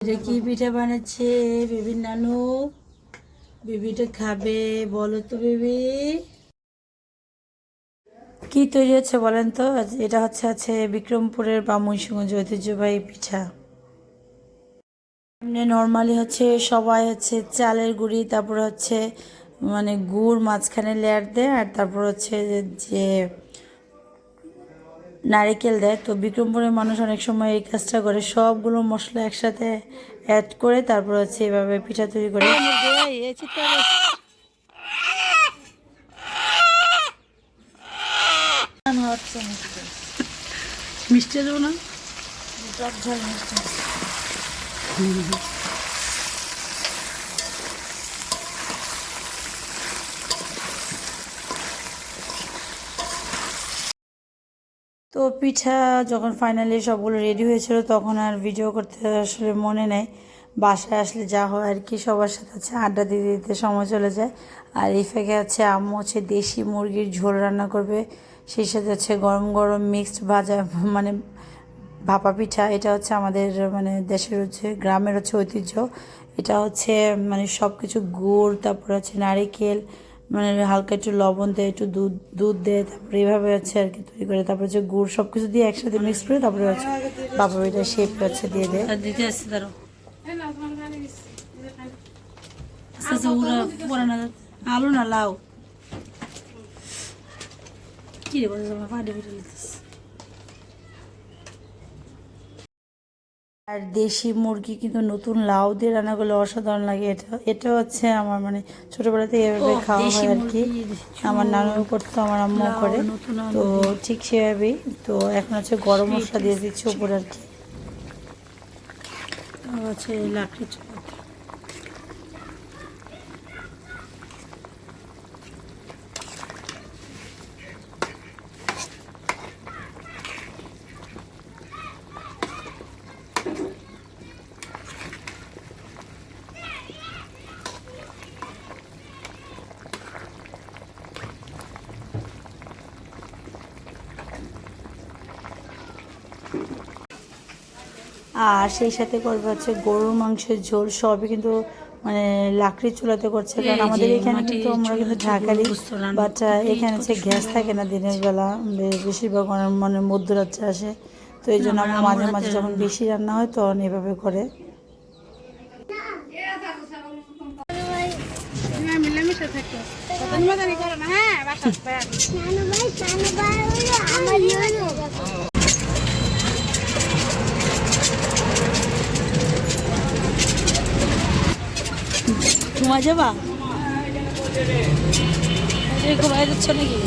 এটা কি পিঠা বানাচ্ছে বেবি নানু? বেবিটা খাবে, বলো তো বেবি। কি তৈরি হচ্ছে বলেন তো? এটা হচ্ছে বিক্রমপুরের বা মুন্সিগঞ্জ ঐতিহ্যবাহী পিঠা। এমনি নর্মালি সবাই চালের গুঁড়ি, তারপর মানে গুড় মাঝখানে লেয়ার দেয়, আর তারপর যে নারিকেল দেয়। তো বিক্রমপুরের মানুষ অনেক সময় এই কাজটা করে, সবগুলো মশলা একসাথে অ্যাড করে তারপর এভাবে পিঠা তৈরি করে। মিষ্টি দেবো না, টক ঝাল মিষ্টি। তো পিঠা যখন ফাইনালি সবগুলো রেডি হয়েছিল তখন আর ভিডিও করতে আসলে মনে নেই। বাসায় আসলে যা হয় আর কি, সবার সাথে আড্ডা দিতে দিতে সময় চলে যায়। আর এই ফাঁকে আম্মু দেশি মুরগির ঝোল রান্না করবে, সেই সাথে গরম গরম মিক্সড ভাজা, মানে ভাপা পিঠা। এটা আমাদের মানে দেশের গ্রামের ঐতিহ্য। এটা মানে সব কিছু গুড়, তারপর নারিকেল, মানে হালকা একটু লবণ দেয়, একটু দুধ দুধ দেয়, তারপরে এইভাবে আর কি তৈরি করে, তারপরে গুড় সব কিছু দিয়ে একসাথে মিক্স করে তারপরে ভাপা পিঠা শেপ দিয়ে দেয়। দিতে আসছে তারও আলু না লাউ কি রে বলে পাটি পিঠা লিখতেছে। আর দেশি মুরগি কিন্তু নতুন লাউ দিয়ে রান্না করলে অসাধারণ লাগে। এটা আমার মানে ছোটবেলা থেকে এভাবে খাওয়া হয় আর কি। আমার নানু করতো, আমার আম্মু করে, তো ঠিক সেভাবেই। তো এখন গরম মশলা দিয়ে দিচ্ছে উপরে আর কি। লাকড়ি চুলা। আর সেই সাথে করবে গরুর মাংসের ঝোল। সবই কিন্তু মানে লাকড়ির চুলাতে করছে, কারণ আমাদের এখানে কিন্তু আমরা কিন্তু ঢাকারি, বাট এখানে গ্যাস থাকে না দিনের বেলা, বেশিরভাগ মানে মধ্যরাত্রে আসে। তো এই জন্য আমরা মাঝে মাঝে যখন বেশি রান্না হয় তখন এভাবে করে। ঘুমা যাবা? ঘুমাই যাচ্ছ নাকি?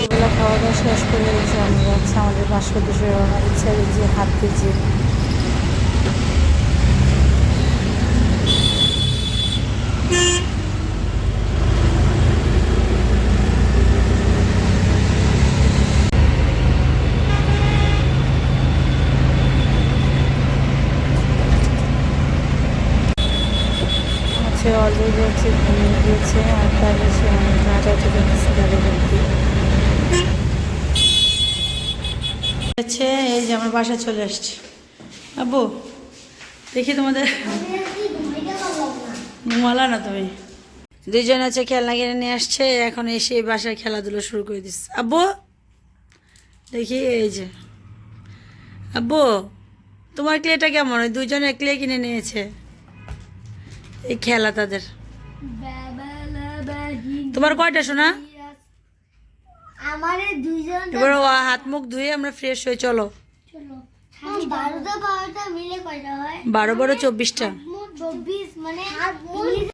বেলা খাওয়া দাওয়া শেষ করে আমরা আমাদের বাসর দেশে রওনা দিচ্ছে। আর যে হাত দিয়েছি অলরেডি ঘুমিয়ে গিয়েছে। আর তার হাঁটাহাঁটি করতেছে গাড়ি ভর্তি। এই যে আমার বাসায় চলে আসছে। আব্বু দেখি তোমাদের ঘুমালা না তুমি? দুইজন খেলনা কিনে নিয়ে আসছে, এখন এসে বাসায় খেলাধুলো শুরু করে দিচ্ছে। আব্বু দেখি, এই যে আব্বু তোমার ক্লেটা কেমন? ওই দুইজনে ক্লে কিনে নিয়েছে, এই খেলা তাদের। তোমার কয়টা সোনা? এবার হাত মুখ ধুয়ে আমরা ফ্রেশ হয়ে চলো। 12 12 24টা।